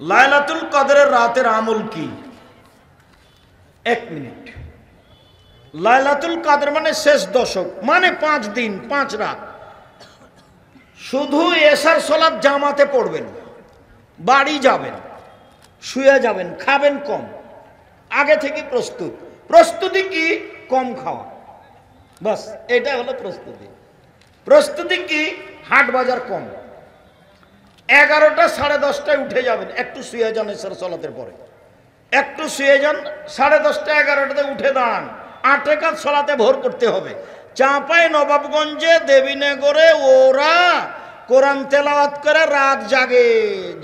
লাইলাতুল কদরের রাতের আমল কি? 1 মিনিট। লাইলাতুল কদর মানে শেষ দশক, মানে 5 দিন 5 রাত। শুধু এশার সালাত জামাতে পড়বেন, বাড়ি যাবেন, শুয়ে যাবেন, খাবেন কম, আগে থেকে প্রস্তুতি কি? কম খাওয়া, বাস এটা হলো প্রস্তুতি। প্রস্তুতি কি? হাট বাজার কম। 11টা 10:30টায় উঠে যাবেন, একটু শুয়ে যান, এশার সালাতের পরে একটু শুয়ে যান, 10:30টা 11টাতে উঠে দাঁড়ান, 8 রাকাত সালাতে ভোর করতে হবে। চাঁপাই নবাবগঞ্জে দেবীনগরে ওরা কোরআন তেলাওয়াত করে রাত জাগে,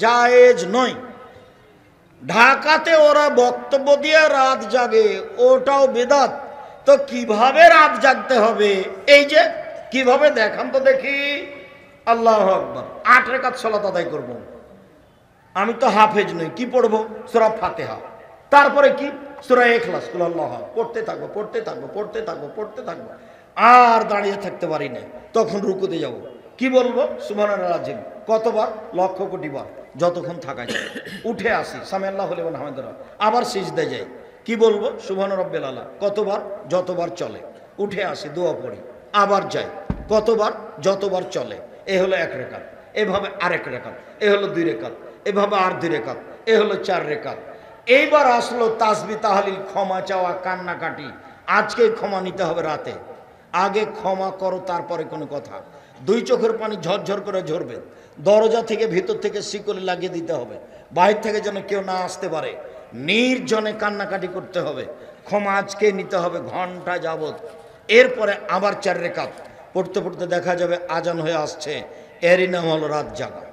জায়েজ নয়। ঢাকাতে ওরা বক্তব্য দিয়ে রাত জাগে, ওটাও বিদআত। তো কিভাবে রাত জাগতে হবে? এই যে কিভাবে দেখান তো দেখি। আল্লাহু আকবার। 8 রাকাত সালাত আদায় করব। আমি তো হাফেজ নই, কি পড়বো? সূরা ফাতিহা, তারপরে কি? সূরা ইখলাস, কুল আল্লাহু পড়তে থাকবো, পড়তে থাকবো, পড়তে থাকবো, পড়তে থাকবো, আর দাঁড়িয়ে থাকতে পারি না। তখন রুকুতে যাব, কি বলবো? সুবহানাল্লাহ আযীম কতবার? লক্ষ কোটি বার, যতক্ষণ থাকা যায়। উঠে আসি, সামি আল্লাহু লিমান হামিদাহ, আবার সিজদায় যাই, কি বলবো? সুবহান রাব্বিল আলা। কতবার? যতবার চলে। উঠে আসি, দোয়া পড়ি, আবার যাই, কতবার? যতবার চলে। এ হলো 1 রাকাত। এভাবে আরেক রাকাত, এ হলো 2 রাকাত, এভাবে আর 2 রাকাত, এ হলো 4 রাকাত। এইবার আসলো তাসবিহ তাহলিল, ক্ষমা চাওয়া, কান্নাকাটি। আজকে ক্ষমা নিতে হবে রাতে, আগে ক্ষমা করো, তারপরে কোনো কথা। 2 চোখের পানি ঝরঝর করে ঝরবে। দরজা থেকে ভিতর থেকে শিকলি লাগিয়ে দিতে হবে, বাইরে থেকে যেন কেউ না আসতে পারে। নির্জনে কান্নাকাটি করতে হবে, ক্ষমা আজকে নিতে হবে ঘন্টা যাবত। এরপরে আবার 4 রাকাত পড়তে পড়তে দেখা যাবে আজান হয়ে আসছে, এরই নাম হলো রাত জাগা।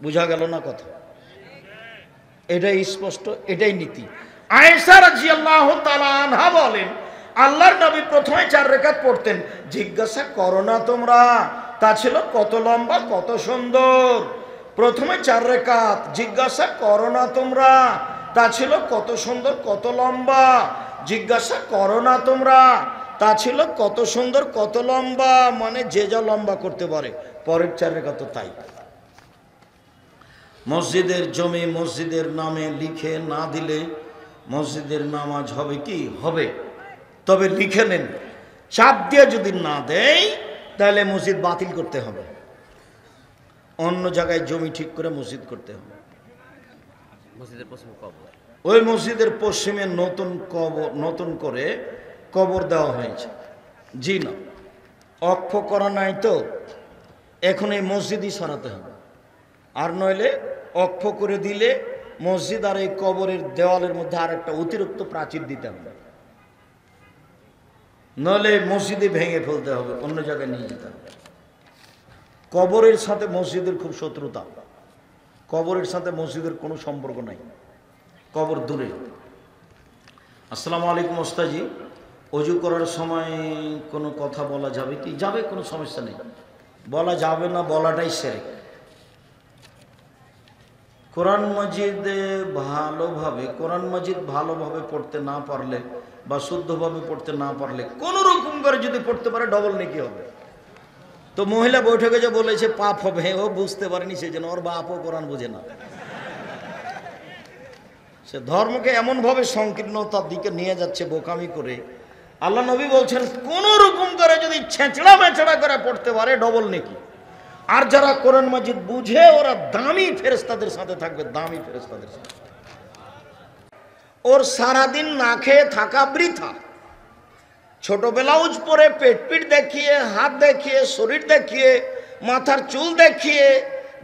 বুঝা গেল না কথা? এটাই স্পষ্ট, এটাই নীতি। আয়েশা রাদিয়াল্লাহু তাআলা আনহা বলেন, আল্লাহর নবী প্রথমে 4 রাকাত পড়তেন। জিজ্ঞাসা করো না তোমরা, তা ছিল কত লম্বা, কত সুন্দর। প্রথমে 4 রাকাত, জিজ্ঞাসা করো না তোমরা, তা ছিল কত সুন্দর, কত লম্বা। জিজ্ঞাসা করো না তোমরা, তা ছিল কত সুন্দর, কত লম্বা। মানে যে যা লম্বা করতে পারে। পরের 4 রাকাত তাই। মসজিদের জমি মসজিদের নামে লিখে না দিলে মসজিদের নামাজ হবে কি? হবে। তবে লিখে নেন, চাপ দিয়ে যদি না দেয় তাহলে মসজিদ বাতিল করতে হবে, অন্য জায়গায় জমি ঠিক করে মসজিদ করতে হবে। মসজিদের পশ্চিমে কবর, ওই মসজিদের পশ্চিমে নতুন করে কবর দেওয়া হয়েছে। জি না, অক্ষ করা নাই তো, এখন এই মসজিদই সরাতে হবে। আর নইলে অক্ষ করে দিলে মসজিদ আর এই কবরের দেওয়ালের মধ্যে আর একটা অতিরিক্ত প্রাচীর দিতে হবে, নইলে মসজিদে ভেঙে ফেলতে হবে, অন্য জায়গায় নিয়ে যেতে হবে। কবরের সাথে মসজিদের খুব শত্রুতা, কবরের সাথে মসজিদের কোনো সম্পর্ক নাই, কবর দূরে। আসসালামু আলাইকুম ওস্তাজি, অজু করার সময় কোনো কথা বলা যাবে কি? যাবে, কোনো সমস্যা নেই, বলা যাবে না, বলাটাই শিরক। কোরআন মাজিদ ভালোভাবে পড়তে না পারলে বা শুদ্ধভাবে পড়তে না পারলে কোন রকম করে যদি পড়তে পারে ডবল নেকি হবে। তো মহিলা বৈঠকে যে বলেছে পাপ হবে, ও বুঝতে পারেনি, সেই জন্য ওর বাপও কোরআন বোঝে না। সে ধর্মকে এমনভাবে সংকীর্ণতার দিকে নিয়ে যাচ্ছে বোকামি করে। আল্লাহ নবী বলছেন কোন রকম করে যদি ছেঁচড়া মেচড়া করে পড়তে পারে ডবল নেকি। আর যারা কোরআন মাজিদ বুঝে ওরা দামি ফেরেশতাদের সাথে থাকবে, দামি ফেরেশতাদের সাথে। ওর সারাদিন না খেয়ে থাকা বৃথা। ছোট ব্লাউজ পরে পেট পিট দেখিয়ে, হাত দেখিয়ে, শরীর দেখিয়ে, মাথার চুল দেখিয়ে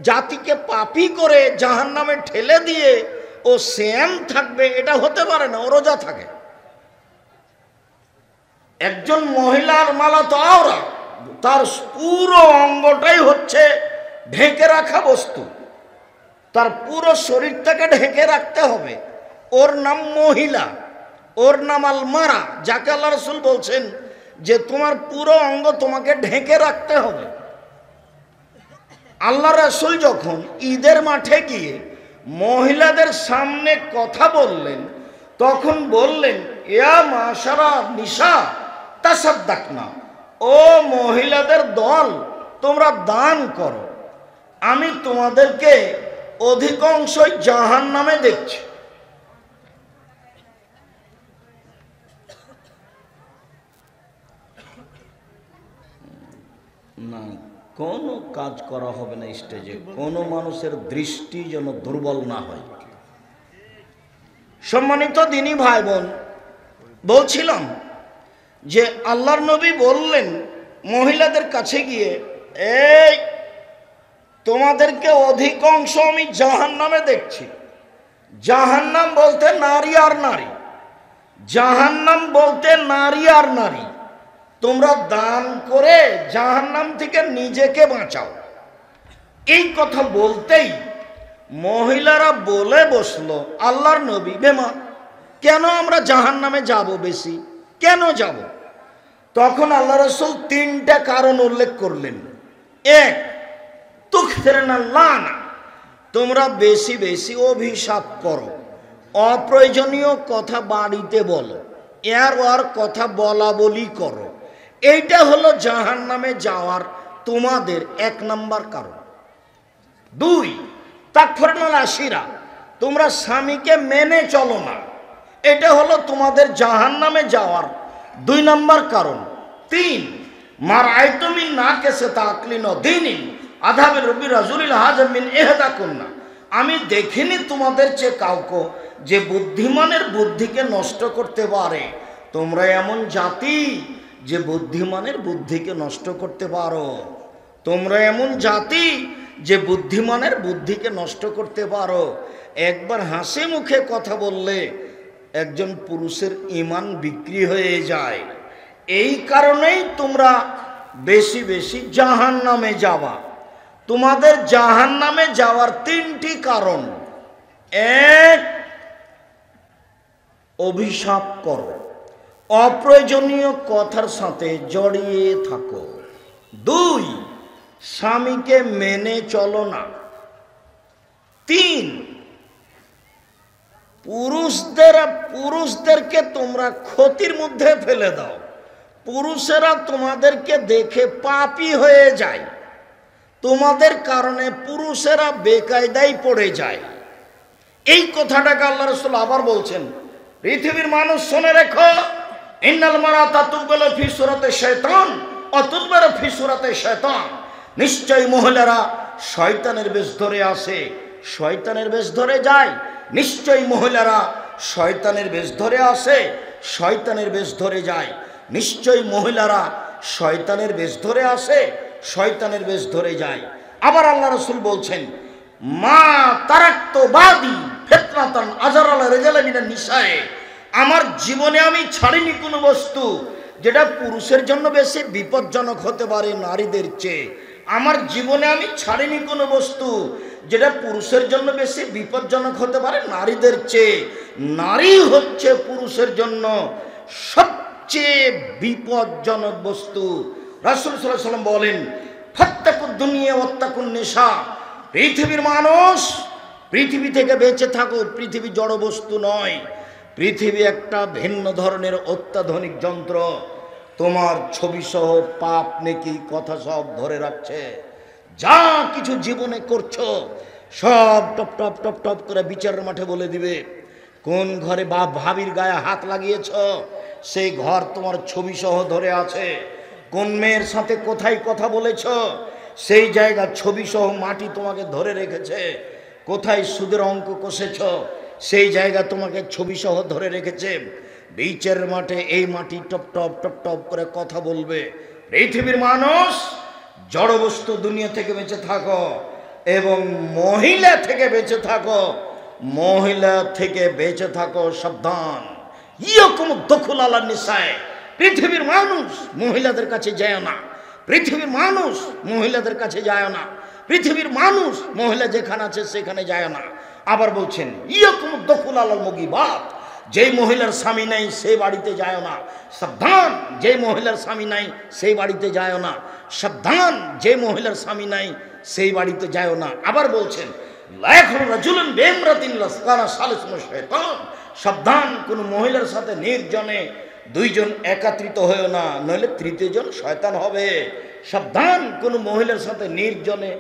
জাতিকে পাপী করে জাহান্নামে ঠেলে দিয়ে ও শ্যাম থাকবে, এটা হতে পারে না। ও রোজা থাকে। একজন মহিলার মালা তো আওরা, তার পুরো অঙ্গটাই হচ্ছে ঢেকে রাখা বস্তু, তার পুরো শরীরটাকে ঢেকে রাখতে হবে। ওর নাম মহিলা, ওর নাম আলমারা, যাকে আল্লাহ রাসূল বলছেন যে তোমার পুরো অঙ্গ তোমাকে ঢেকে রাখতে হবে। আল্লাহ রাসূল যখন ঈদের মাঠে গিয়ে মহিলাদের সামনে কথা বললেন, তখন বললেন ইয়া মাশারা নিসা তাসাদ্দাকনা, ও মহিলাদের দল, তোমরা দান করো। আমি তোমাদেরকে অধিকাংশই জাহান্নামে দেখছে। না, কোনো কাজ করা হবে না স্টেজে, কোনো মানুষের দৃষ্টি যেন দুর্বল না হয়। সম্মানিত দিনী ভাই বোন, বলছিলাম যে আল্লাহর নবী বললেন মহিলাদের কাছে গিয়ে, এই তোমাদেরকে অধিকাংশ আমি জাহান্নামে দেখছি। জাহান্নাম বলতে নারী আর নারী, জাহান্নাম বলতে নারী আর নারী। তোমরা দান করে জাহান্নাম থেকে নিজেকে বাঁচাও। এই কথা বলতেই মহিলারা বলে বসলো, আল্লাহর নবী বেমা, কেন আমরা জাহান্নামে যাব বেশি, কেন যাব? তখন আল্লাহ রাসূল তিনটা কারণ উল্লেখ করলেন। এক, তুকফিরনা লানা, তোমরা বেশি বেশি অভিশাপ করো, অপ্রয়োজনীয় কথা বাড়িতে বলো, এর ওর কথা বলা বলি করো। এইটা হলো জাহান্নামে যাওয়ার তোমাদের এক নাম্বার কারণ। দুই, তাকফুরনাল আশিরা, তোমরা স্বামীকে মেনে চলো না, এটা হলো তোমাদের জাহান্নামে যাওয়ার দুই নাম্বার কারণ। তিন, মারাইতুমিন নাকিসা তাকলিন দীনিন আযাবির রব্বি রাজুলিল হাযাম মিন ইহদাকুন্না, আমি দেখিনি তোমাদের চেয়ে কাউকে যে বুদ্ধিমানের বুদ্ধিকে নষ্ট করতে পারে। তোমরা এমন জাতি যে বুদ্ধিমানের বুদ্ধিকে নষ্ট করতে পারো, তোমরা এমন জাতি যে বুদ্ধিমানের বুদ্ধিকে নষ্ট করতে পারো। একবার হাসি মুখে কথা বললে একজন পুরুষের ঈমান বিক্রি হয়ে যায়। এই কারণেই তোমরা বেশি বেশি জাহান্নামে যাবা। তোমাদের জাহান্নামে যাওয়ার তিনটি কারণ। এক, অভিশাপ করো, অপ্রয়োজনীয় কথার সাথে জড়িয়ে থাকো। দুই, স্বামীকে মেনে চলো না। তিন, পুরুষদেরকে তোমরা ক্ষতির মধ্যে ফেলে দাও। পুরুষেরা তোমাদেরকে দেখে পাপী হয়ে যায়, তোমাদের কারণে পুরুষেরা বেকায়দায় পড়ে যায়। এই কথাটাকে আল্লাহ রাসূল আবার বলছেন, পৃথিবীর মানুষ শুনে রেখো, ইন্নাল মারাতা তুকবালু ফি সূরাতি শাইতান ওয়া তুদবারু ফি সূরাতি শাইতান, নিশ্চয়ই মহিলারা শয়তানের বেশ ধরে আসে, শয়তানের বেশ ধরে যায়। নিশ্চয়ই মহিলারা শয়তানের বেশ ধরে আসে, শয়তানের বেশ ধরে যায়। নিশ্চয়ই মহিলারা শয়তানের বেশ ধরে আসে, শয়তানের বেশ ধরে যায়। আবার আল্লাহ রাসূল বলছেন, মা তারাক্তু বাদি ফিতনাতান আযারাল রিজালা মিনান নিসায়ে, আমার জীবনে আমি ছাড়িনি কোনো বস্তু যেটা পুরুষের জন্য বেশি বিপজ্জনক হতে পারে নারীদের চেয়ে। আমার জীবনে আমি ছাড়িনি কোনো বস্তু যেটা পুরুষের জন্য বেশি বিপজ্জনক হতে পারে নারীদের চেয়ে। নারী হচ্ছে পুরুষের জন্য সবচেয়ে বিপজ্জনক বস্তু। রাসূল সাল্লাল্লাহু আলাইহি ওয়াসাল্লাম বলেন, ফাত্তাকুদ দুনিয়া ওয়াত্তাকুন নিসা, পৃথিবীর মানুষ, পৃথিবী থেকে বেঁচে থাকো। পৃথিবী জড় বস্তু নয়, পৃথিবী একটা ভিন্ন ধরনের অত্যাধুনিক যন্ত্র। তোমার ছবি সহ পাপ নেকি কথা সব ধরে রাখছে। যা কিছু জীবনে করছো সব টপ টপ টপ টপ করে বিচারের মাঠে বলে দিবে। কোন ঘরে বাপ ভাবির গায়ে হাত লাগিয়েছ সেই ঘর তোমার ছবি সহ ধরে আছে। কোন মেয়ের সাথে কোথায় কথা বলেছ সেই জায়গা ছবি সহ মাটি তোমাকে ধরে রেখেছে। কোথায় সুদের অঙ্ক কষেছ সেই জায়গা তোমাকে ছবি সহ ধরে রেখেছে। বিচারের মাঠে এই মাটি টপ টপ টপ টপ করে কথা বলবে। পৃথিবীর মানুষ, জড়বস্তু দুনিয়া থেকে বেঁচে থাকো এবং মহিলা থেকে বেঁচে থাকো, মহিলা থেকে বেঁচে থাকো, সাবধান। ইয়াকুম দখুল আলা নিসায়ে, পৃথিবীর মানুষ মহিলাদের কাছে যায় না, পৃথিবীর মানুষ মহিলাদের কাছে যায় না, পৃথিবীর মানুষ মহিলা যেখানে আছে সেখানে যায় না। আবার বলছেন, ইয়াকুম দখুল আলাল মুগিবাত, যেই মহিলার স্বামী নাই সেই বাড়িতে যায় না, সাবধান। যে মহিলার স্বামী নাই সেই বাড়িতে যায় না, সাবধান। যে মহিলার স্বামী নাই সেই বাড়িতে যায় না। আবার বলছেন, সাবধান, কোন মহিলার সাথে নির্জনে দুইজন একত্রিত হয়েও না, নইলে তৃতীয় জন শয়তান হবে। সাবধান, কোন মহিলার সাথে নির্জনে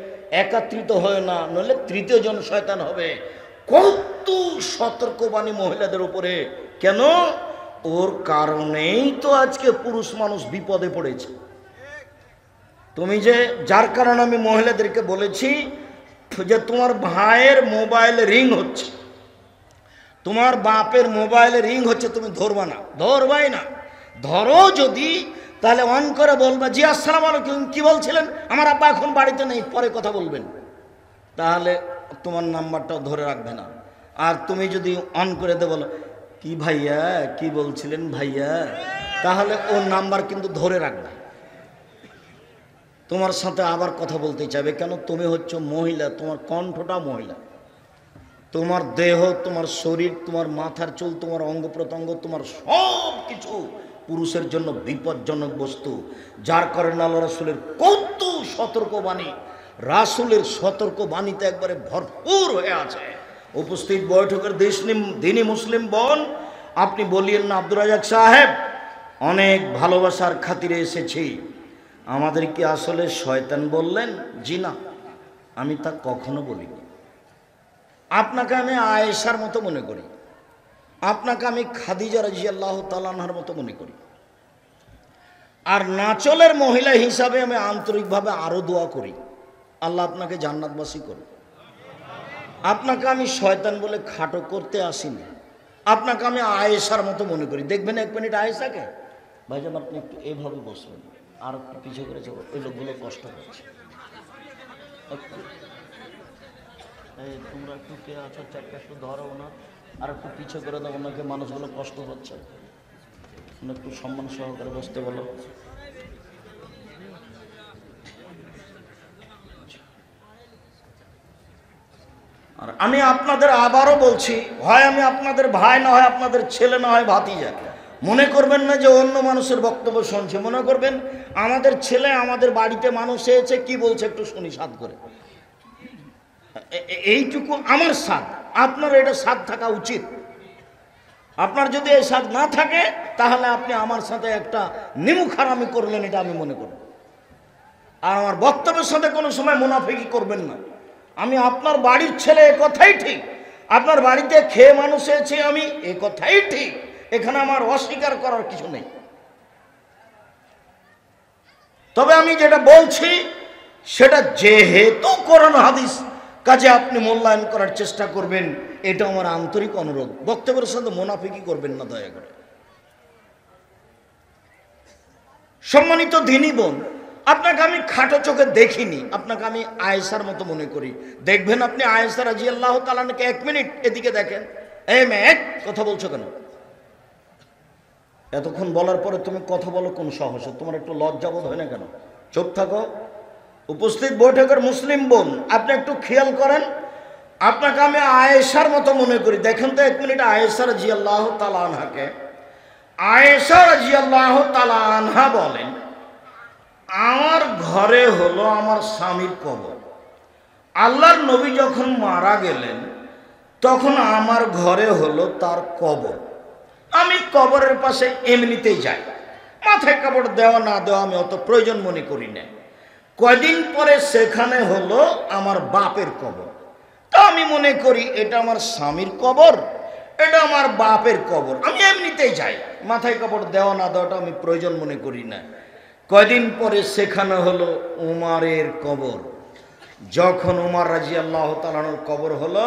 একাত্রিত হয় না, নইলে তৃতীয় জন শয়তান হবে। কত সতর্কবাণী মহিলাদের উপরে, কেন? ওর কারণেই তো আজকে পুরুষ মানুষ বিপদে পড়েছে। তুমি যে, যার কারণে আমি মহিলাদেরকে বলেছি যে তোমার ভাইয়ের মোবাইলে রিং হচ্ছে, তোমার বাপের মোবাইলে রিং হচ্ছে, তুমি ধরবা না, ধরবাই না। ধরো যদি, তাহলে অন করে বলবা, জি আসসালামু আলাইকুম, কি বলছিলেন? আমার আব্বা এখন বাড়িতে নেই, পরে কথা বলবেন। তাহলে তোমার নাম্বারটাও ধরে রাখবে না। আর তুমি যদি অন করে দে, বলো কি ভাইয়া, কি বলছিলেন ভাইয়া, তাহলে ওর নাম্বার কিন্তু ধরে রাখবে, তোমার সাথে আবার কথা বলতে চাইবে। কেন? তুমি হচ্ছে মহিলা, তোমার কণ্ঠটা মহিলা, তোমার দেহ, তোমার শরীর, তোমার মাথার চুল, তোমার অঙ্গ প্রত্যঙ্গ, তোমার সব কিছু পুরুষের জন্য বিপজ্জনক বস্তু। যার কারণে আল্লাহ রাসূলের কত সতর্কবাণী, রাসূলের সতর্কবাণীতে একবারে ভরপুর হয়ে আছে। উপস্থিত বৈঠকের দিনী মুসলিম বোন, আপনি বলিয়েন না আব্দুর রাজ্জাক সাহেব, অনেক ভালোবাসার খাতিরে এসেছি, আমাদের কি আসলে শয়তান বললেন? জি না, আমি তা কখনো বলিনি। আপনাকে আমি আয়েশার মতো মনে করি, আপনাকে আমি খাদিজা রাদিয়াল্লাহু তাআলা আনহার মতো মনে করি। আর নাচলের মহিলা হিসাবে আমি আন্তরিকভাবে আরো দোয়া করি, আল্লাহ আপনাকে জান্নাতবাসী করুন। আপনাকে আমি শয়তান বলে খাটো করতে আসিনি, আপনাকে আমি আয়েশার মতো মনে করি। দেখবেন এক মিনিট আয়েশাকে, ভাইজান আপনি একটু এভাবে বসবেন, আর একটু পিছিয়ে করে যাবো, ওই লোকগুলো কষ্ট করছে। তোমরা একটু কে আছো, চারটা একটু ধরো ওনার, আর একটু পিছিয়ে করে দাও, ওনাকে, মানুষগুলো কষ্ট হচ্ছে, একটু সম্মান সহকারে বসতে বলো। আর আমি আপনাদের আবারও বলছি, হয় আমি আপনাদের ভাই, না হয় আপনাদের ছেলে, না হয় ভাতিজা। মনে করবেন না যে অন্য মানুষের বক্তব্য শুনছে, মনে করবেন আমাদের ছেলে আমাদের বাড়িতে মানুষ এসেছে, কি বলছে একটু শুনি সাধ করে। এইটুকু আমার স্বাদ, আপনার এটা স্বাদ থাকা উচিত। আপনার যদি এই স্বাদ না থাকে, তাহলে আপনি আমার সাথে একটা নিমুখারামি করলেন, এটা আমি মনে করি। আর আমার বক্তব্যের সাথে কোনো সময় মুনাফিকি করবেন না। আমি আপনার বাড়ির ছেলে, এ কথাই ঠিক। আপনার বাড়িতে খেয়ে মানুষ এসেছি আমি, এ কথাই ঠিক। এখানে আমার অস্বীকার করার কিছু নেই। তবে আমি যেটা বলছি সেটা যেহেতু কোরআন হাদিস, কাজে আপনি মূল্যায়ন করার চেষ্টা করবেন, এটা আমার আন্তরিক অনুরোধ। বক্তব্যের সাথে মুনাফিকি করবেন না দয়া করে। সম্মানিত দ্বীনি বোন, আপনাকে আমি খাটো চোখে দেখিনি, আপনাকে আমি আয়েশার মতো মনে করি। দেখবেন আপনি আয়েশা রাদিয়াল্লাহু তাআলা আনহাকে, এক মিনিট এদিকে দেখেন। এই মেয়ে, কথা বলছো কেন? এতক্ষণ বলার পরে তুমি কথা বলো কোন সাহসে? তোমার একটু লজ্জাবোধ হয় না কেন? চুপ থাকো। উপস্থিত বৈঠকের মুসলিম বোন, আপনি একটু খেয়াল করেন, আপনাকে আমি আয়েশার মতো মনে করি। দেখেন তো এক মিনিট আয়েশা রাদিয়াল্লাহু তাআলা আনহাকে। আয়েশা রাদিয়াল্লাহু তাআলা আনহা বলেন, আমার ঘরে হলো আমার স্বামীর কবর। আল্লাহর নবী যখন মারা গেলেন, তখন আমার ঘরে হলো তার কবর। আমি কবরের পাশে এমনিতেই যাই, মাথায় কাপড় দেওয়া না দেওয়া আমি অত প্রয়োজন মনে করি না। কয়দিন পরে সেখানে হলো আমার বাপের কবর। তা আমি মনে করি এটা আমার স্বামীর কবর, এটা আমার বাপের কবর, আমি এমনিতেই যাই, মাথায় কাপড় দেওয়া না দেওয়াটা আমি প্রয়োজন মনে করি না। কয়দিন পরে সেখানে হলো উমারের কবর। যখন উমার রাদিয়াল্লাহু তাআলার কবর হলো,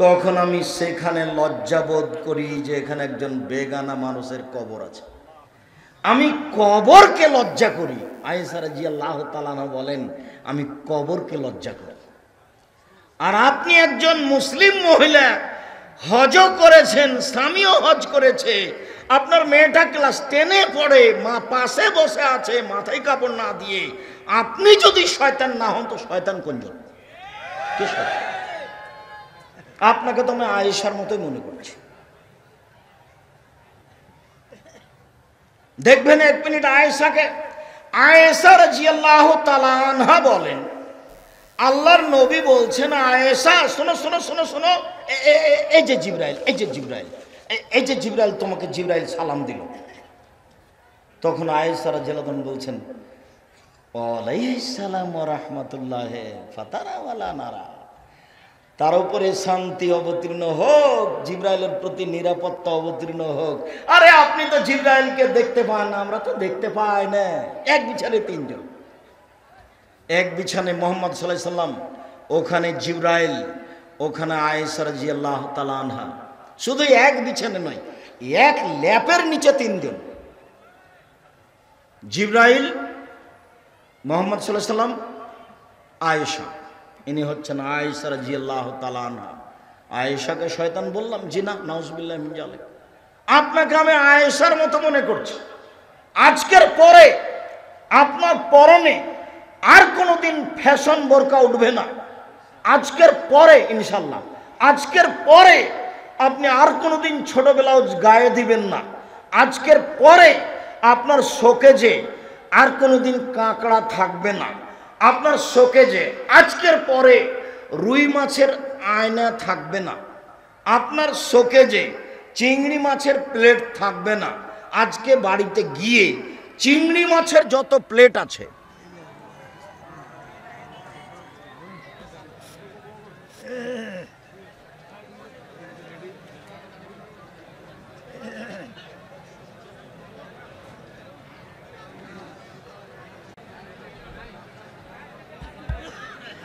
তখন আমি সেখানে লজ্জাবোধ করি যে এখানে একজন বেগানা মানুষের কবর আছে। আমি কবরকে লজ্জা করি। আয়েশা রাদিয়াল্লাহু তাআলা বলেন, আমি কবরকে লজ্জা করি। আর আপনি একজন মুসলিম মহিলা, হজ করেছেন, স্বামীও হজ করেছে, আপনার মেয়েটা ক্লাস 10-এ পড়ে, মা পাশে বসে আছে মাথায় কাপড় না দিয়ে, আপনি যদি শয়তান না হন তো শয়তান কোনজন? কে শয়তান? আপনাকে তো আমি আয়েশার মতোই মনে করছি। দেখবেন এক মিনিট আয়েশাকে। আয়েশা রাদিয়াল্লাহু তাআলা আনহা বলেন, আল্লাহর নবী বলছেন, আয়েশা শোনো শোনো শোনো শোনো, এই যে জিবরাইল, এই যে জিবরাইল, এই যে জিবরাইল, তোমাকে জিবরাইল সালাম দিল। তখন আয়েশা রাদিয়াল্লাহু তাআলা বলছেন, আলাইহিস সালাম ওয়া রাহমাতুল্লাহ ফাতারা ওয়ালা নারা। তার উপরে শান্তি অবতীর্ণ হোক, জিবরাইলের প্রতি নিরাপত্তা অবতীর্ণ হোক। আরে আপনি তো জিবরাইলকে দেখতে পান না, আমরা তো দেখতে পাই না। এক বিছানে তিনজন, এক বিছানে মোহাম্মদ সাল্লাল্লাহু আলাইহি সাল্লাম, ওখানে জিবরাইল, ওখানে আয়েশা রাদিয়াল্লাহু তাআলা আনহা। শুধু এক বিছানে নয়, এক ল্যাপের নিচে তিনজন, জিবরাইল, মোহাম্মদ সাল্লাল্লাহু আলাইহি সাল্লাম, আয়েশা। ইনি হচ্ছেন আয়েশা রাদিয়াল্লাহু তাআলা আনহা। আয়েশাকে শয়তান বললাম? জি না, নাউজুবিল্লাহি মিন যালিক। আপনাকে আমি আয়েশার মতো মনে করছি। আজকের পরে আপনার পরনে আর কোনোদিন ফ্যাশন বোরকা উঠবে না। আজকের পরে ইনশাল্লাহ, আজকের পরে আপনি আর কোনোদিন ছোট ব্লাউজ গায়ে দিবেন না। আজকের পরে আপনার শোকেজে আর কোনোদিন কাঁকড়া থাকবে না। আপনার শোকেজে আজকের পরে রুই মাছের আয়না থাকবে না। আপনার শোকেজে চিংড়ি মাছের প্লেট থাকবে না। আজকে বাড়িতে গিয়ে চিংড়ি মাছের যত প্লেট আছে,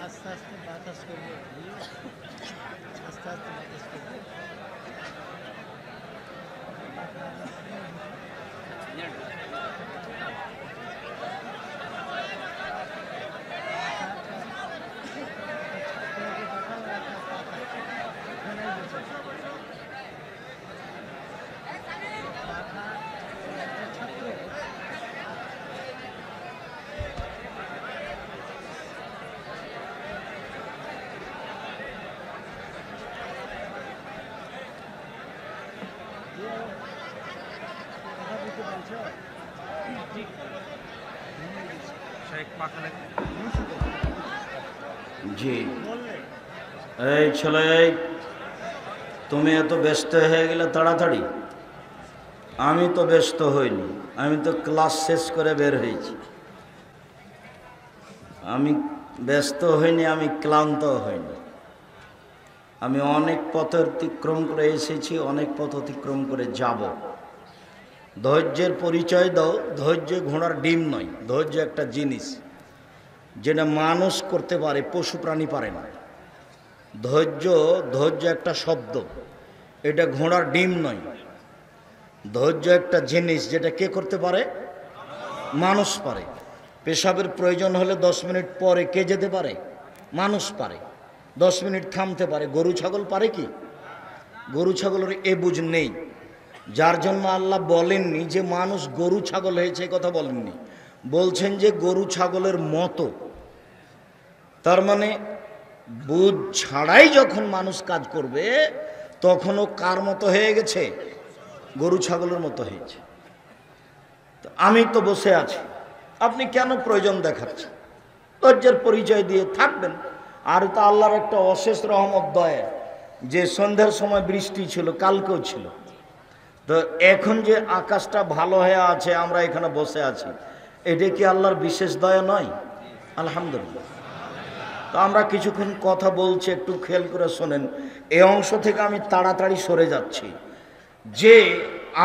আস্তে আস্তে বাতাস করবে, আস্তে আস্তে বাতাস করবে। জি এই ছেলে, তুমি এত ব্যস্ত হয়ে গেলে তাড়াতাড়ি। আমি তো ব্যস্ত হইনি, আমি তো ক্লাস শেষ করে বের হয়েছি। আমি ব্যস্ত হইনি, আমি ক্লান্ত হইনি। আমি অনেক পথ অতিক্রম করে এসেছি, অনেক পথ অতিক্রম করে যাব। ধৈর্যের পরিচয় দাও। ধৈর্য ঘোড়ার ডিম নয়। ধৈর্য একটা জিনিস যেটা মানুষ করতে পারে, পশু প্রাণী পারে না। ধৈর্য, ধৈর্য একটা শব্দ, এটা ঘোড়ার ডিম নয়। ধৈর্য একটা জিনিস যেটা কে করতে পারে? মানুষ পারে। পেশাবের প্রয়োজন হলে 10 মিনিট পরে কে যেতে পারে? মানুষ পারে। 10 মিনিট থামতে পারে। গরু ছাগল পারে কি? গরু ছাগলের এ বুঝ নেই। যার জন্য আল্লাহ বলেননি যে মানুষ গরু ছাগল হয়েছে, কথা বলেননি। বলছেন যে গরু ছাগলের মতো। তার মানে বুঝ ছাড়াই যখন মানুষ কাজ করবে, তখনও কার মতো হয়ে গেছে? গরু ছাগলের মতো হয়েছে। তো আমি তো বসে আছি, আপনি কেন প্রয়োজন দেখাচ্ছেন? ধৈর্যের পরিচয় দিয়ে থাকবেন। আর তো আল্লাহর একটা অশেষ রহমত, দয়া, যে সন্ধ্যার সময় বৃষ্টি ছিল, কালকেও ছিল। তো এখন যে আকাশটা ভালো হয়ে আছে, আমরা এখানে বসে আছি, এটা কি আল্লাহর বিশেষ দয়া নয়? আলহামদুলিল্লাহ। তো আমরা কিছুক্ষণ কথা বলছি, একটু খেয়াল করে শোনেন। এই অংশ থেকে আমি তাড়াতাড়ি সরে যাচ্ছি। যে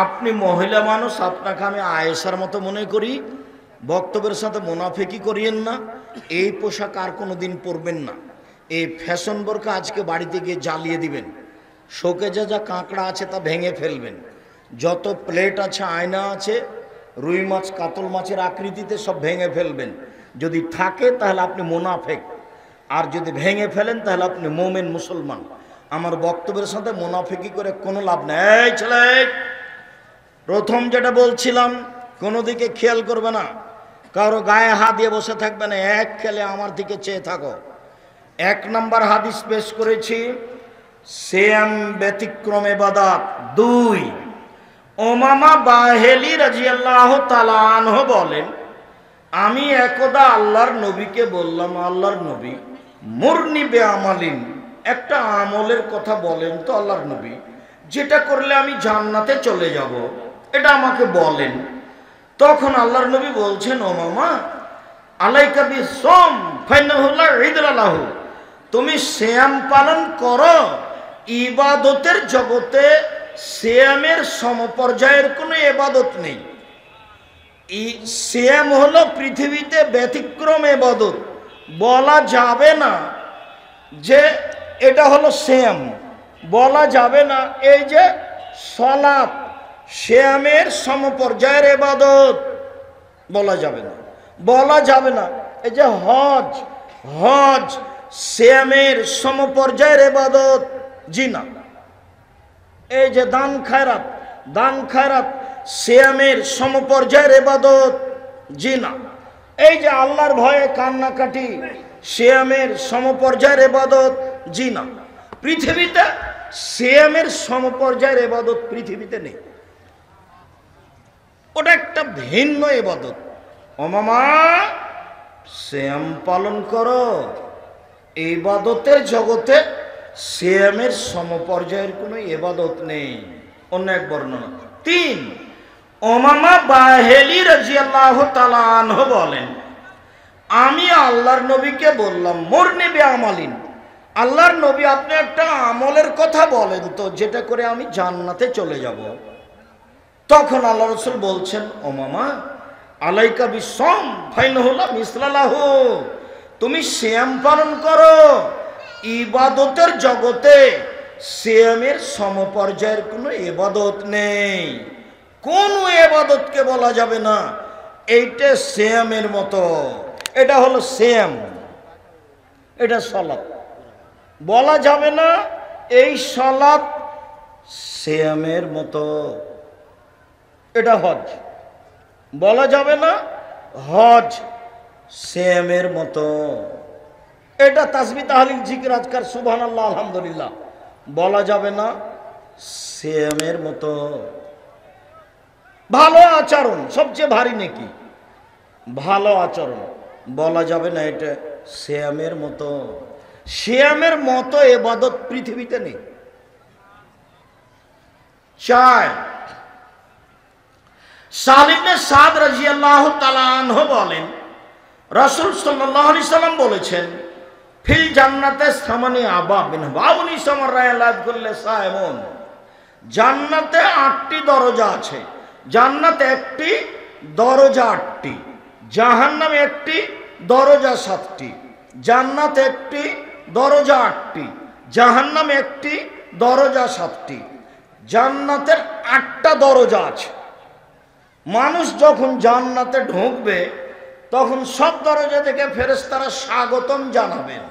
আপনি মহিলা মানুষ, আপনাকে আমি আয়েশার মতো মনে করি। বক্তব্যের সাথে মুনাফিকি করিয়েন না। এই পোশাক আর কোনো দিন পরবেন না। এই ফ্যাশন বোরকা আজকে বাড়িতে গিয়ে জ্বালিয়ে দিবেন। শোকেজে যা কাঁকড়া আছে তা ভেঙে ফেলবেন। যত প্লেট আছে, আয়না আছে, রুই মাছ, কাতল মাছের আকৃতিতে সব ভেঙে ফেলবেন। যদি থাকে তাহলে আপনি মুনাফিক, আর যদি ভেঙে ফেলেন তাহলে আপনি মোমেন, মুসলমান। আমার বক্তব্যের সাথে মুনাফিকি করে কোনো লাভ নেই। এই ছেলে, প্রথম যেটা বলছিলাম, কোনো দিকে খেয়াল করবে না, কারো গায়ে হাত দিয়ে বসে থাকবে না। এক খেলে আমার দিকে চেয়ে থাকো। 1 নম্বর হাদিস পেশ করেছি, সিয়াম ব্যতিক্রম ইবাদত। 2, উমামা বাহেলি রাদিয়াল্লাহু তাআলা আনহু বলেন, আমি একদা আল্লাহর নবীকে বললাম, আল্লাহর নবী, মুরনি বে আমালিন, একটা আমলের কথা বলেন তো আল্লাহর নবী, যেটা করলে আমি জান্নাতে চলে যাব, এটা আমাকে বলেন। তখন আল্লাহর নবী বলছেন, ও মামা, আলাইকা বিসম ফাইন্নাহু লা ইদরা লাহু, তুমি সিয়াম পালন করো। ইবাদতের জগতে সিয়ামের সমপর্যায়ের কোনো ইবাদত নেই। সিয়াম হলো পৃথিবীতে ব্যতিক্রম ইবাদত। বলা যাবে না যে এটা হলো সিয়াম, বলা যাবে না এই যে সালাত সিয়ামের সমপর্যায়ের ইবাদত, বলা যাবে না, বলা যাবে না। এই যে হজ, হজ সিয়ামের সমপর্যায়ের ইবাদত, জি না। এই যে দান খায়রাত, দান খায়রাত সিয়ামের সমপর্যায়ের ইবাদত, জি না। এই যে আল্লাহর ভয়ে কান্নাকাটি সিয়ামের সমপর্যায়ের ইবাদত, জি না। পৃথিবীতে সিয়ামের সমপর্যায়ের ইবাদত পৃথিবীতে নেই, ওটা একটা ভিন্ন ইবাদত। ও মামা, সিয়াম পালন করো। ইবাদতের জগতে সিয়ামের সমপর্যায়ের কোনো ইবাদত নেই। অন্য এক বর্ণনা। 3, উমামা বাহেলি রাদিয়াল্লাহু তাআলা আনহু বলেন, আমি আল্লাহর নবীকে বললাম, মুরনি বিআমালিন, আল্লাহর নবী আপনি একটা আমলের কথা বলেন তো যেটা করে আমি জান্নাতে চলে যাব। তখন আল্লাহ রাসূল বলছেন, উমামা আলাইকা বিসম ফাইনাহু লা মিসলা লাহু, তুমি সিয়াম পালন করো। ইবাদতের জগতে সিয়ামের সমপর্যায়ের কোনো ইবাদত নেই, কোন ইবাদতকে বলা যাবে না এইটা সিয়ামের মতো, এটা হলো সিয়াম, এটা সালাত। বলা যাবে না এই সালাত সিয়ামের মতো, এটা হজ। বলা যাবে না হজ সিয়ামের মতো, এটা তাসবিহ তাহলিল জিকির আজকার সুবহানাল্লাহ আলহামদুলিল্লাহ, বলা যাবে না সিয়ামের মতো। ভালো আচরণ সবচেয়ে ভারী নেকি, ভালো আচরণ, বলা যাবে না এটা সিয়ামের মতো। সিয়ামের মতো ইবাদত পৃথিবীতে নেই। 4, সাহল ইবনে সাদ রাদিয়াল্লাহু তাআলা আনহু বলেন, রাসূল সাল্লাল্লাহু আলাইহি সাল্লাম বলেছেন, ফিল জান্নাতে সামানি আবা বিন বাউনি সামারায়ালাত কুল্লে সায়মুন, জান্নাতে 8টি দরজা আছে। জান্নাতে একটি দরজা 8টি, জাহান্নামে একটি দরজা 7টি। জান্নাতে একটি দরজা 8টি, জাহান্নামে একটি দরজা 7টি। জান্নাতের 8টা দরজা আছে। মানুষ যখন জান্নাতে ঢুকবে তখন সব দরজা থেকে ফেরেশতারা স্বাগতম জানাবেন।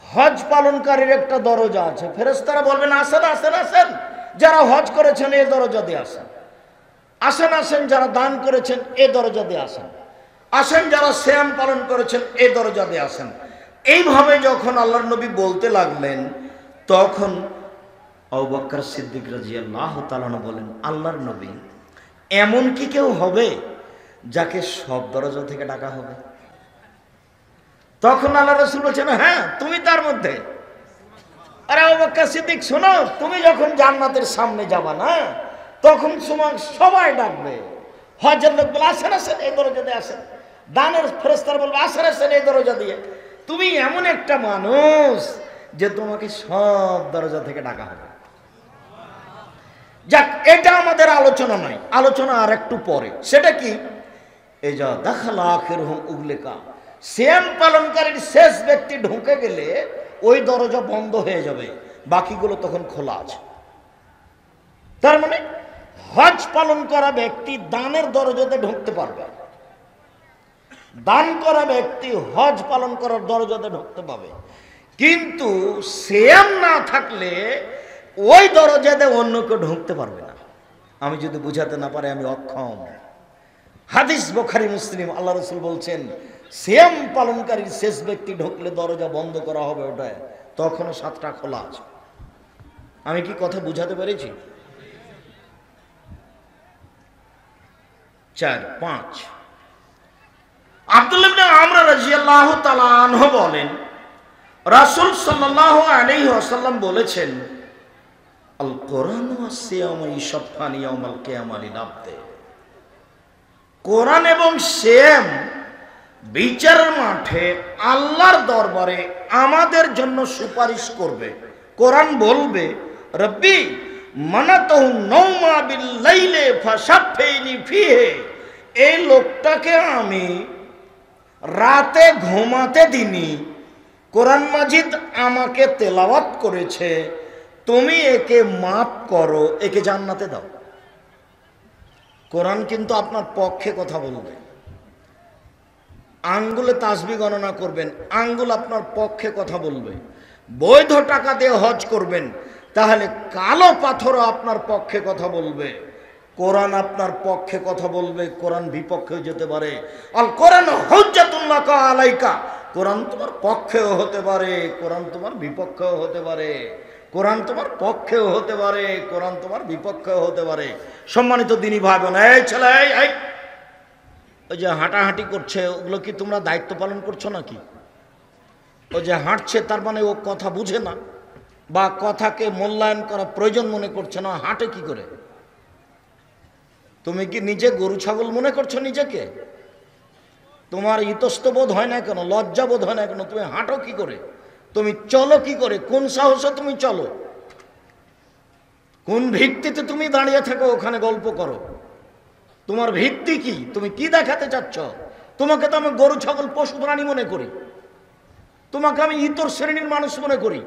হজ পালনকারীর একটা দরজা আছে, ফেরেশতারা বলবেন আসেন আসেন আসেন, যারা হজ করেছেন এই দরজা দিয়ে আসেন, আসেন আসেন যারা দান করেছেন এই দরজা দিয়ে আসেন, আসেন যারা সিয়াম পালন করেছেন এই দরজা দিয়ে আসেন। এইভাবে যখন আল্লাহর নবী বলতে লাগলেন তখন আবু বকর সিদ্দিক রাদিয়াল্লাহু তাআলা বলেন, আল্লাহর নবী এমন কি কেউ হবে যাকে সব দরজা থেকে ডাকা হবে? তখন আল্লাহ রাসূল বলেছেন, হ্যাঁ তুমি তার মধ্যে। আরে আবু বকর সিদ্দিক শোনো, তুমি যখন জান্নাতের সামনে যাবা না তখন তোমার সবাই ডাকবে। হজের লোক বলে আসেন আসেন এই দরজা দিয়ে আসেন, দানের ফেরেশতারা বলবে আসেন আসেন এই দরজা দিয়ে। তুমি এমন একটা মানুষ যে তোমাকে সব দরজা থেকে ডাকা হবে। যাক, এটা আমাদের আলোচনা নয়, আলোচনা আর একটু পরে। সেটা কি? এই যা দাখালা আখিরহুম উগলিকা, সিয়াম পালনকারীর শেষ ব্যক্তি ঢুকে গেলে ওই দরজা বন্ধ হয়ে যাবে, বাকিগুলো তখন খোলা আছে। তার মানে হজ পালন করা ব্যক্তি দানের দরজাতে ঢুকতে পারবে, দান করা ব্যক্তি হজ পালন করার দরজাতে ঢুকতে পাবে। কিন্তু সিয়াম না থাকলে ওই দরজাতে অন্য কেউ ঢুকতে পারবে না। আমি যদি বুঝাতে না পারি আমি অক্ষম। হাদিস বুখারী মুসলিম, আল্লাহ রাসূল বলছেন সিয়াম পালনকারীর শেষ ব্যক্তি ঢুকলে দরজা বন্ধ করা হবে, ওটায় তখনও 7টা খোলা আছে। আমি কি কথা বুঝাতে পেরেছি? 4, 5 আব্দুল্লাহ ইবনে আমর রাদিয়াল্লাহু তাআলা আনহু বলেন, রাসূল সাল্লাল্লাহু আলাইহি ওয়াসাল্লাম বলেছেন, আল কোরআন ওয়াস সিয়াম ইয়াশফানি ইয়াউমাল কিয়ামা লিল আবদ। কোরআন এবং সিয়াম বিচারের মাঠে আল্লাহর দরবারে আমাদের জন্য সুপারিশ করবে। কোরআন বলবে, রব্বি মানাতাহু নাওমা বিল লাইলি ফাশাফাইনি ফিহি, এই লোকটাকে আমি রাতে ঘুমাতে দিনি, কোরআন মাজিদ আমাকে তেলাওয়াত করেছে, তুমি একে মাফ করো, একে জান্নাতে দাও। কোরআন কিন্তু আপনার পক্ষে কথা বলবে। আঙ্গুলে তাসবিহ গণনা করবেন, আঙ্গুল আপনার পক্ষে কথা বলবে। বৈধ টাকা দিয়ে হজ করবেন, তাহলে কালো পাথরও আপনার পক্ষে কথা বলবে। কোরআন আপনার পক্ষে কথা বলবে, কোরআন বিপক্ষেও যেতে পারে। আল কোরআন হুজ্জাতুন লাকা আলাইকা, কোরআন তোমার পক্ষেও হতে পারে, কোরআন তোমার বিপক্ষেও হতে পারে। কোরআন তোমার পক্ষেও হতে পারে, কোরআন তোমার বিপক্ষেও হতে পারে। সম্মানিত দিনী ভাই বোন, এই ছেলে, এই ওই যে হাঁটাহাঁটি করছে, ওগুলো কি তোমরা দায়িত্ব পালন করছো নাকি? ও যে হাঁটছে তার মানে ও কথা বুঝে না, বা কথাকে মূল্যায়ন করা প্রয়োজন মনে করছে না, হাঁটে কি করে? তুমি কি নিজে গরু ছাগল মনে করছো নিজেকে? তোমার ইতস্তবোধ হয় না কেন, লজ্জা বোধ হয় না কেন? তুমি হাঁটো কি করে? তুমি চলো কি করে? কোন সাহসে তুমি চলো? কোন ভিত্তিতে তুমি দাঁড়িয়ে থাকো ওখানে গল্প করো? তোমার ভিত্তি কি? তুমি কি দেখাতে চাচ্ছ? তোমাকে তো আমি গরু ছাগল পশু প্রাণী মনে করি, তোমাকে আমি ইতর শ্রেণীর মানুষ মনে করি।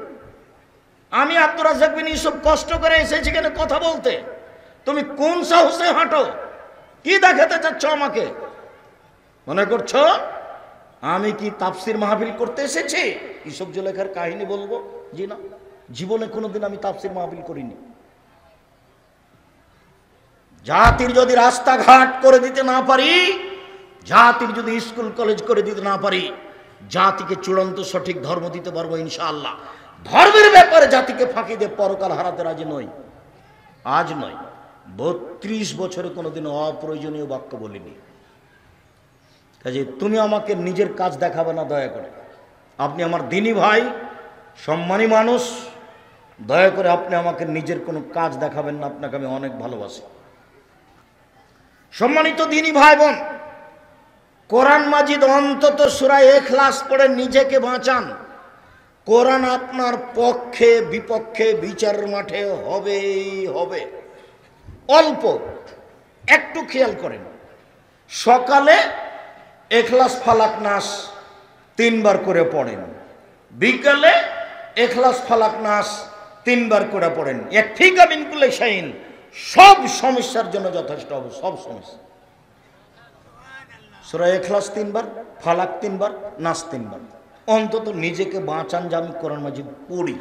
আমি আব্দুর রাজ্জাক বিন ইউসুফ কষ্ট করে এসেছি কেন কথা বলতে। তুমি কোন সাহসে হাঁটো? কি দেখাতে চাচ্ছ আমাকে? মনে করছো আমি কি তাফসির মাহফিল করতে এসেছি? ইউসুফ জুলেখার কাহিনী বলবো? জি না, জীবনে কোনোদিন আমি তাফসির মাহফিল করিনি। জাতির যদি রাস্তাঘাট করে দিতে না পারি, জাতির যদি স্কুল কলেজ করে দিতে না পারি, জাতিকে চূড়ান্ত সঠিক ধর্ম দিতে পারবো ইনশাআল্লাহ। ধর্মের ব্যাপারে জাতিকে ফাঁকি দিয়ে পরকাল হারাতে রাজি নই। আজ নয়, 32 বছরে কোনোদিন অপ্রয়োজনীয় বাক্য বলিনি। কাজে তুমি আমাকে নিজের কাজ দেখাবে না দয়া করে। আপনি আমার দিনী ভাই, সম্মানী মানুষ, দয়া করে আপনি আমাকে নিজের কোনো কাজ দেখাবেন না। আপনাকে আমি অনেক ভালোবাসি। সম্মানিত দিনী ভাই বোন, কোরআন মাজিদ অন্তত সূরা ইখলাস পড়ে নিজেকে বাঁচান। কোরআন আপনার পক্ষে বিপক্ষে বিচারের মাঠে হবেই হবে। অল্প একটু খেয়াল করেন, সকালে ইখলাস ফালাক নাস 3 বার করে পড়েন, বিকালে ইখলাস ফালাক নাস 3 বার করে পড়েন। ইয়াকফিকা মিন কুল্লি শাইইন, সব সমস্যার জন্য যথেষ্ট হবে, সব সমস্যা। সূরা ইখলাস 3 বার, ফালাক 3 বার, নাস 3 বার। অন্তত নিজেকে বাঁচান যে আমি কোরআন মাজিদ পড়ি।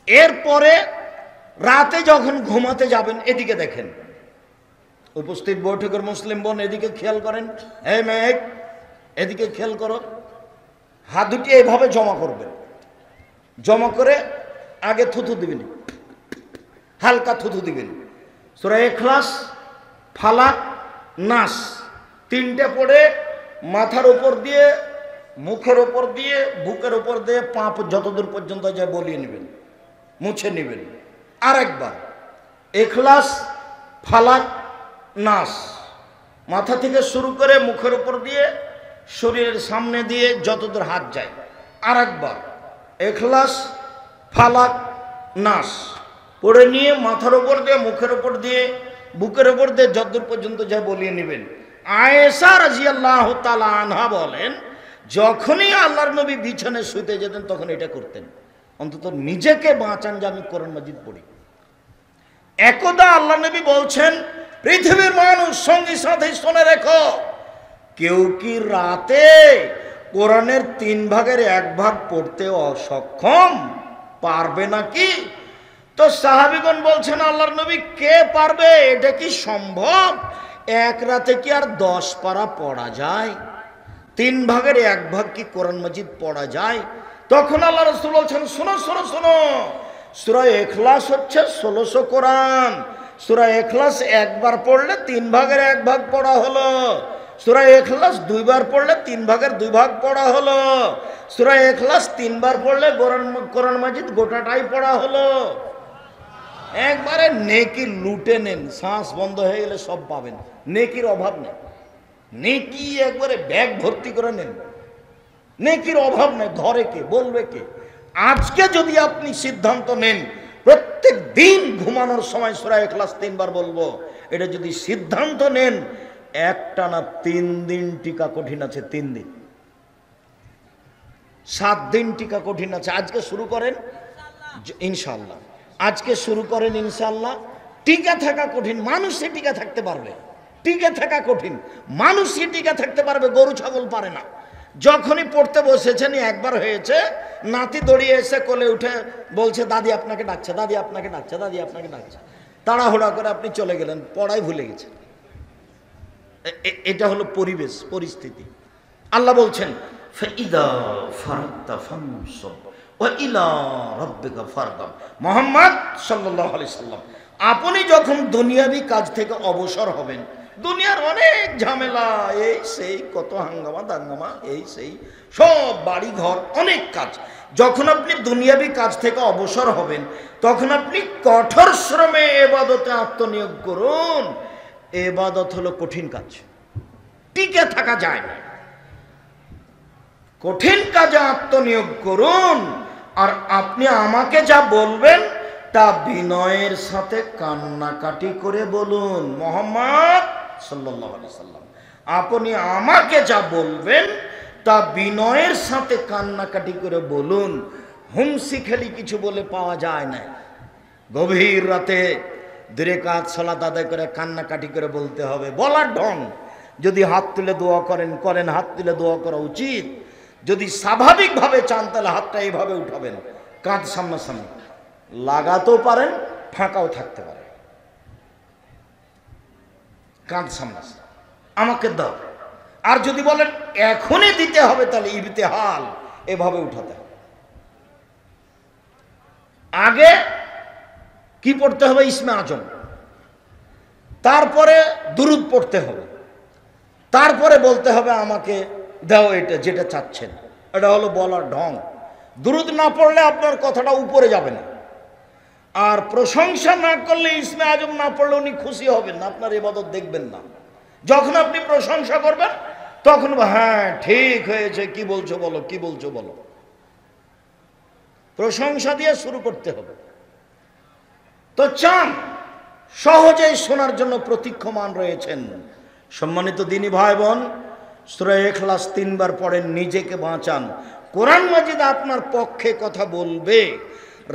এরপরে রাতে যখন ঘুমাতে যাবেন, এদিকে দেখেন। উপস্থিত বৈঠকের মুসলিম বোন, এদিকে খেয়াল করেন। এই মেয়ে, এদিকে খেয়াল করো। হাত দুটি এইভাবে জমা করবেন, জমা করে আগে থুথু দিবেন, হালকা থুথু দিবেন। সূরা ইখলাস, ফালাক, নাস 3টে পড়ে মাথার উপর দিয়ে, মুখের উপর দিয়ে, বুকের উপর দিয়ে, পা যতদূর পর্যন্ত যায় বলিয়ে নেবেন, মুছে নেবেন। আরেকবার ইখলাস, ফালাক, নাস মাথা থেকে শুরু করে মুখের উপর দিয়ে, শরীরের সামনে দিয়ে যতদূর হাত যায়। আরেকবার ইখলাস, ফালাক, নাস পড়ে নিয়ে মাথার উপর দিয়ে, মুখের উপর দিয়ে, বুকের উপর দিয়ে যতদূর পর্যন্ত যায় বলিয়ে নেবেন। আয়েশা রাদিয়াল্লাহু তাআলা আনহা বলেন, যখনই আল্লাহর নবী বিছানায় শুতে যেতেন তখন এটা করতেন। অন্তত নিজেকে বাঁচান যে আমি কোরআন মাজিদ পড়ি। একদা আল্লাহ নবী বলছেন, পৃথিবীর মানুষ সঙ্গী সাথে শুনে রেখো, কেউ কি রাতে কোরআনের 3 ভাগের 1 ভাগ পড়তে অসক্ষম? পারবে নাকি? তো সাহাবীগণ বলছেন, আল্লাহর নবী কে পারবে? এটা কি সম্ভব? এক রাতে কি আর 10 পারা পড়া যায়? 3 ভাগের 1 ভাগ কি কোরআন মাজিদ পড়া যায়? তখন আল্লাহ রাসূল বলছেন, শোনো শোনো শোনো, সূরা ইখলাস হচ্ছে 1600 কোরআন। সূরা ইখলাস একবার পড়লে 3 ভাগের 1 ভাগ পড়া হলো। সূরা ইখলাস 2 বার পড়লে 3 ভাগের 2 ভাগ পড়া হলো। সূরা ইখলাস 3 বার পড়লে কোরআন মাজিদ গোটাটাই পড়া হলো। একবারে নেকি লুটে নেন, শ্বাস বন্ধ হয়ে গেলে সব পাবেন, নেকির অভাব নেই। নেকি একবারে ব্যাগ ভর্তি করে নেন, নেকির অভাব নেই। ধরে কে, বলবে কে? আজকে যদি আপনি সিদ্ধান্ত নেন প্রত্যেক দিন ঘুমানোর সময় সূরা ইখলাস 3 বার বলবো, এটা যদি সিদ্ধান্ত নেন, একটানা 3 দিন টিকা কঠিন আছে। 3 দিন, 7 দিন টিকা কঠিন আছে। আজকে শুরু করেন ইনশাআল্লাহ, আজকে শুরু করেন ইনশাআল্লাহ। টিকা থাকা কঠিন, মানুষে টিকা থাকতে পারবে। টিকে থাকা কঠিন, মানুষই টিকা থাকতে পারবে, গরু ছাগল পারে না। যখনই পড়তে বসেছেন, একবার হয়েছে, নাতি দড়িয়ে এসে কোলে উঠে বলছে দাদি আপনাকে ডাকছে, দাদি আপনাকে ডাকছে, দাদি আপনাকে ডাকছে। তাড়াহুড়া করে আপনি চলে গেলেন, পড়াই ভুলে গেছেন। এটা হলো পরিবেশ, পরিস্থিতি। আল্লাহ বলছেন ফাইদা ফারাগতা ফানসব ওয়া ইলা রাব্বিকা ফারগাব। মুহাম্মদ সাল্লাল্লাহু আলাইহি সাল্লাম, আপনি যখন দুনিয়াবি কাজ থেকে অবসর হবেন, দুনিয়ার অনেক ঝামেলা, এই সেই কত হাঙ্গামা দাঙ্গামা, এই সেই সব বাড়ি ঘর অনেক কাজ, যখন আপনি দুনিয়াবি কাজ থেকে অবসর হবেন, তখন আপনি কঠোর শ্রমে ইবাদতে আত্মনিয়োগ করুন। ইবাদত হলো কঠিন কাজ, টিকে থাকা যায় না। কঠিন কাজে আত্মনিয়োগ করুন। আর আপনি আমাকে যা বলবেন তা বিনয়ের সাথে কান্নাকাটি করে বলুন। মুহাম্মদ সাল্লাল্লাহু আলাইহি সাল্লাম, আপনি আমাকে যা বলবেন তা বিনয়ের সাথে কান্নাকাটি করে বলুন। হুমসি খেলি কিছু বলে পাওয়া যায় না। গভীর রাতে 2 রাকাত সালাত আদায় করে কান্নাকাটি করে বলতে হবে, বলার ঢং। যদি হাত তুলে দোয়া করেন, হাত তুলে দোয়া করা উচিত। যদি স্বাভাবিকভাবে চান তাহলে হাতটা এইভাবে উঠাবেন, কাঁধ সামনাসামনি, লাগাতেও পারেন, ফাঁকাও থাকতে পারে, কাঁধ সামনাসামনি, আমাকে দাও। আর যদি বলেন এখনই দিতে হবে, তাহলে ইবতিহাল, এভাবে উঠাতে হবে। আগে কি পড়তে হবে? ইসমে আজম, তারপরে দুরুদ পড়তে হবে, তারপরে বলতে হবে আমাকে দাও এটা যেটা চাচ্ছেন। এটা হলো বলার ঢং। দুরুদ না পড়লে আপনার কথাটা উপরে যাবে না। আর প্রশংসা না করলে, ইসমে আজম না পড়লে উনি খুশি হবেন না, আপনার ইবাদত দেখবেন না। যখন আপনি প্রশংসা করবেন তখন হ্যাঁ ঠিক হয়েছে, কি বলছো বলো, কি বলছো বলো। প্রশংসা দিয়ে শুরু করতে হবে। তো চান সহজেই শোনার জন্য প্রতীক্ষমান রয়েছেন। সম্মানিত দিনী ভাই বোন, সূরা ইখলাস 3 বার পড়েন, নিজেকে বাঁচান। কোরআন মাজিদ আপনার পক্ষে কথা বলবে।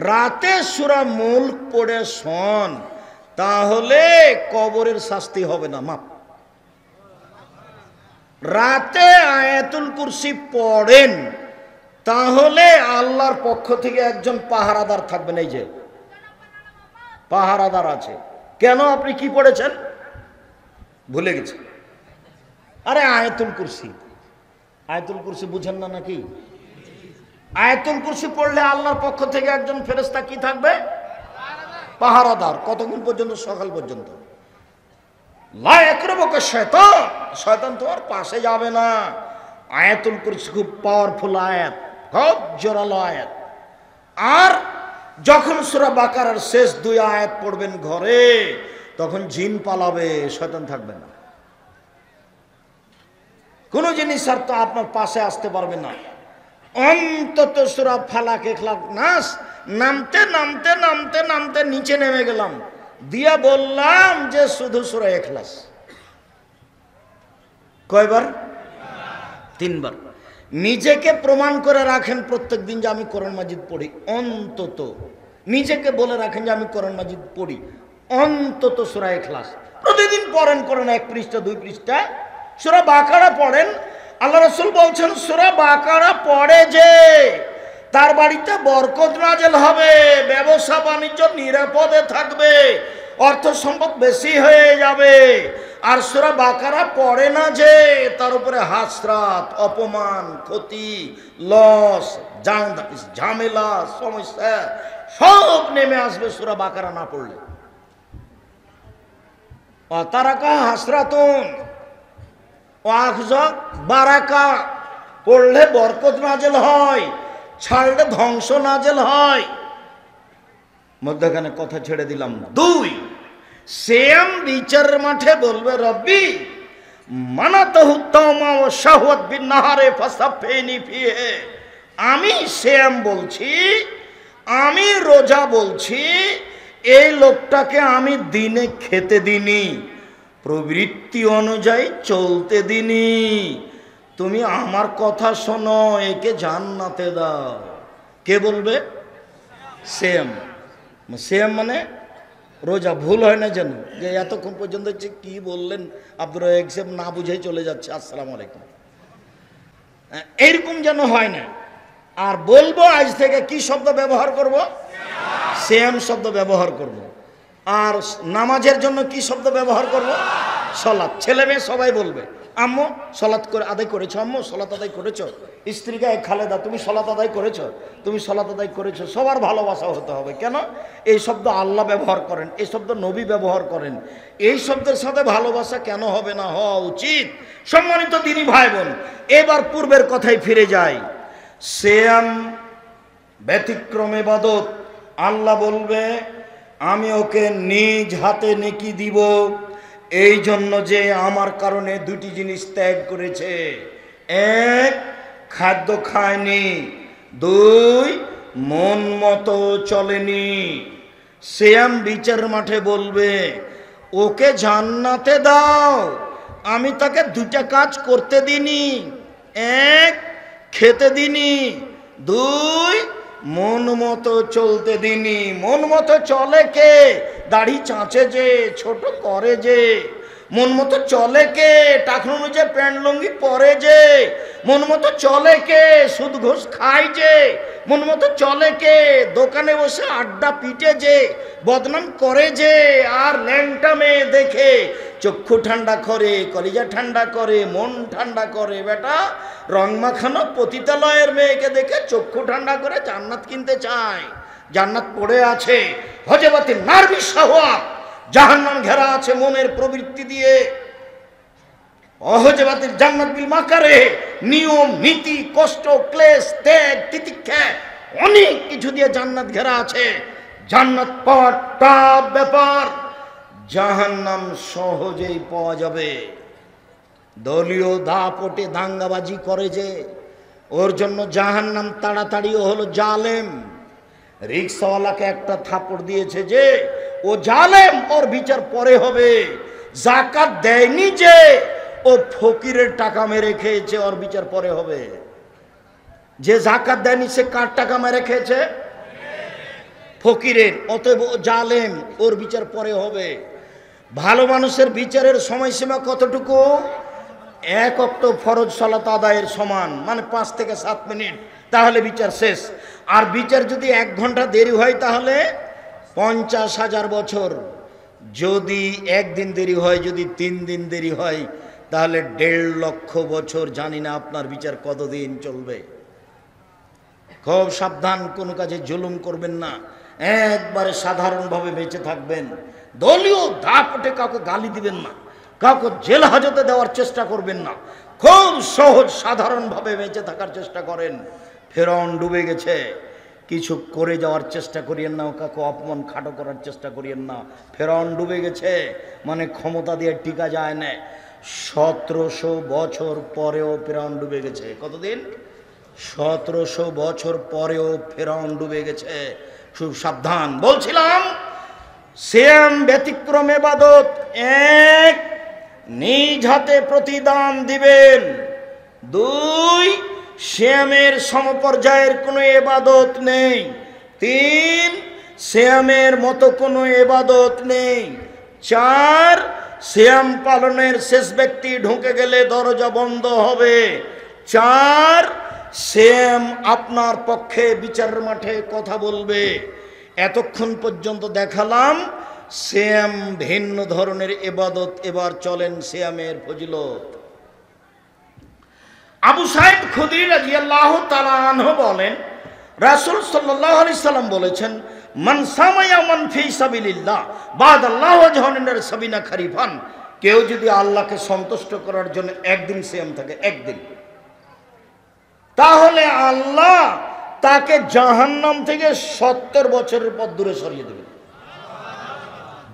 রাতে সূরা মুলক পড়ে শোন, তাহলে কবরের শাস্তি হবে না, মাপ। রাতে আয়াতুল কুরসি পড়েন, তাহলে আল্লাহর পক্ষ থেকে একজন পাহারাদার থাকবেন। এই যে পাহারাদার আছে। কেন? আপনি কি পড়েছেন ভুলে গেছেন। আরে আয়াতুল কুরসি, আয়াতুল কুরসি বুঝেন না নাকি? আয়াতুল কুরসি পড়লে আল্লাহর পক্ষ থেকে একজন ফেরেশতা কি থাকবে? পাহারাদার। কতক্ষণ পর্যন্ত? সকাল পর্যন্ত। লা ইয়াকরুবুকা শয়তান, শয়তান তোমার পাশে যাবে না। আয়াতুল কুরসি খুব পাওয়ারফুল আয়াত, খুব জোরালো আয়াত। আর যখন সূরা বাকারার শেষ 2 আয়াত পড়বেন ঘরে, তখন জিন পালাবে, শয়তান থাকবে না। কোন জিনিস আর তো আপনার পাশে আসতে পারবে না। অন্তত সূরা ফালাক, ইখলাস, নাস নামতে নামতে নামতে নামতে নিচে নেমে গেলাম, দিয়া বললাম যে শুধু সূরা ইখলাস। কয়বার? 3 বার। নিজেকে প্রমাণ করে রাখেন প্রত্যেক দিন যে আমি কোরআন মাজিদ পড়ি। অন্তত নিজেকে বলে রাখেন যে আমি কোরআন মাজিদ পড়ি, অন্তত সূরা ইখলাস প্রতিদিন পড়েন। করেন 1 পৃষ্ঠা 2 পৃষ্ঠা। সূরা বাকারা পড়েন। আল্লাহ রাসূল বলছেন সূরা বাকারা পড়ে যে তার বাড়িতে বরকত নাযিল হবে, ব্যবসা বাণিজ্য নিরাপদে থাকবে, অর্থ সম্পদ বেশি হয়ে যাবে। আর সূরা বাকারা পড়ে না যে তার উপরে হাসরাত, অপমান, ক্ষতি, লস, ঝামেলা, সমস্যা সব নেমে আসবে সূরা বাকারা না পড়লে। অতারাকা হাসরাতুন ওয়াখযাক বারাকা, পড়লে বরকত নাযিল হয়, ছাড়লে ধ্বংস নাযিল হয়। মধ্যখানে কথা ছেড়ে দিলাম। 2, সিয়াম বিচারের মাঠে বলবে রব্বি মানাতাহু তাওমা ওয়া শাহওয়াত বিন নাহারে ফাসাফিনি ফিহে। আমি সিয়াম বলছি, আমি রোজা বলছি, এই লোকটাকে আমি দিনে খেতে দিনি, প্রবৃত্তি অনুযায়ী চলতে দিনি। তুমি আমার কথা শোনো, একে জান্নাতে দাও। কে বলবে? সিয়াম। সিয়াম মানে রোজা। ভুল হয় না যেন, যে এতক্ষণ পর্যন্ত হচ্ছে কি বললেন আব্দুর রাজ্জাক সাহেব, না বুঝেই চলে যাচ্ছে আসসালামু আলাইকুম, এইরকম যেন হয় না। আর বলবো আজ থেকে কি শব্দ ব্যবহার করব? সিয়াম শব্দ ব্যবহার করব। আর নামাজের জন্য কি শব্দ ব্যবহার করব? সলাৎ। ছেলে মেয়ে সবাই বলবে, আম্মু সলাৎ করে আদায় করেছো, আম্মু সলাৎ আদায় করেছো। স্ত্রীকে, খালেদা তুমি সলাৎ আদায় করেছো, তুমি সলাৎ আদায় করেছো। সবার ভালোবাসা হতে হবে। কেন? এই শব্দ আল্লাহ ব্যবহার করেন, এই শব্দ নবী ব্যবহার করেন। এই শব্দের সাথে ভালোবাসা কেন হবে না? হওয়া উচিত। সম্মানিত দিনী ভাই বোন, এবার পূর্বের কথায় ফিরে যাই। সিয়াম ব্যতিক্রম ইবাদত। আল্লাহ বলবে আমি ওকে নিজ হাতে নেকি দিব, এই জন্য যে আমার কারণে দুটি জিনিস ত্যাগ করেছে। এক, খাদ্য খায়নি। দুই, মন মতো চলেনি। সিয়াম বিচার মাঠে বলবে ওকে জান্নাতে দাও, আমি তাকে দুটা কাজ করতে দিনি। এক, খেতে দিনি। দুই, মন মতো চলতে দিনি। মন মতো চলে কে? দাড়ি চাঁচে যে, ছোট করে যে। মন মতো চলে কে? টাকা অনুযায়ী প্যান্ট লুঙ্গি পরে যে। মন মতো চলে কে? সুদ ঘুষ খায় যে। মন মতো চলে কে? দোকানে বসে আড্ডা পিটে যে, বদনাম করে যে। আর ল্যাংটা মেয়ে দেখে চক্ষু ঠান্ডা করে, কলিজা ঠান্ডা করে, মন ঠান্ডা করে। বেটা, রং মাখানো পতিতালয়ের মেয়েকে দেখে চক্ষু ঠান্ডা করে জান্নাত কিনতে চায়। জান্নাত পড়ে আছে হজবাতিল নার বিশাওয়াত, জাহান্নাম ঘেরা আছে মনের প্রবৃত্তি দিয়ে। অহজবাতিল জান্নাত বিল মাকারে, নিয়ম নীতি, কষ্ট, ক্লেশ, ত্যাগ, তিতিক্ষা, অনেক কিছু দিয়ে জান্নাত ঘেরা আছে। জান্নাত পাওয়া টাফ ব্যাপার, জাহান্নাম সহজেই পাওয়া যাবে। দলীয় দাপটে দাঙ্গাবাজি করে যে, ওর জন্য জাহান্নাম তাড়াতাড়িও হলো জালেম। রিক্সাওয়ালাকে একটা থাপড় দিয়েছে যে, ও জালেম, ওর বিচার পরে হবে। যাকাত দেয়নি যে, ও ফকিরের টাকা মেরে খেয়েছে, ওর বিচার পরে হবে। যে যাকাত দেয়নি সে কার টাকা মেরে খেয়েছে? ফকিরের। অতএব ও জালেম, ওর বিচার পরে হবে। ভালো মানুষের বিচারের সময়সীমা কতটুকু? এক ওয়াক্ত ফরজ সালাত আদায়ের সমান, মানে 5 থেকে 7 মিনিট, তাহলে বিচার শেষ। আর বিচার যদি 1 ঘন্টা দেরি হয় তাহলে 50,000 বছর। যদি 1 দিন দেরি হয়, যদি 3 দিন দেরি হয়, তাহলে 1.5 লক্ষ বছর। জানি না আপনার বিচার কতদিন চলবে। খুব সাবধান, কোনো কাজে জুলুম করবেন না, একবারে সাধারণভাবে বেঁচে থাকবেন। দলীয় দাপটে কাউকে গালি দিবেন না, কাউকে জেল হাজতে দেওয়ার চেষ্টা করবেন না। খুব সহজ সাধারণভাবে বেঁচে থাকার চেষ্টা করেন। ফেরাউন ডুবে গেছে, কিছু করে যাওয়ার চেষ্টা করিয়েন না, কাউকে অপমান খাটো করার চেষ্টা করিয়েন না। ফেরাউন ডুবে গেছে মানে ক্ষমতা দিয়ে টিকা যায় না। 1700 বছর পরেও ফেরাউন ডুবে গেছে। কতদিন? 1700 বছর পরেও ফেরাউন ডুবে গেছে। খুব সাবধান। বলছিলাম সিয়াম ব্যতিক্রম ইবাদত। এক, নিজ হাতে প্রতিদান দিবেন। দুই, সিয়ামের সমপর্যায়ের কোনো ইবাদত নেই। তিন, সিয়ামের মতো কোনো ইবাদত নেই। চার, সিয়াম পালনের শেষ ব্যক্তি ঢুকে গেলে দরজা বন্ধ হবে। চার, সিয়াম আপনার পক্ষে বিচারের মাঠে কথা বলবে। এতক্ষণ পর্যন্ত দেখালাম সিয়াম ভিন্ন ধরনের ইবাদত। এবার চলেন সিয়ামের ফজিলত। আবু সাঈদ খুদরি রাদিয়াল্লাহু তাআলা আনহু বলেন, রাসূল সাল্লাল্লাহু আলাইহি সাল্লাম বলেছেন, মান সামা ইয়াওমান ফি সাবিলিল্লাহ বাদাল্লাহু ওয়াজহানিনার সাবিনা খারিফান। কেউ যদি আল্লাহকে সন্তুষ্ট করার জন্য একদিন সিয়াম থাকে, একদিন, তাহলে আল্লাহ তাকে জাহান্নাম থেকে 70 বছরের পথ দূরে সরিয়ে দেবেন।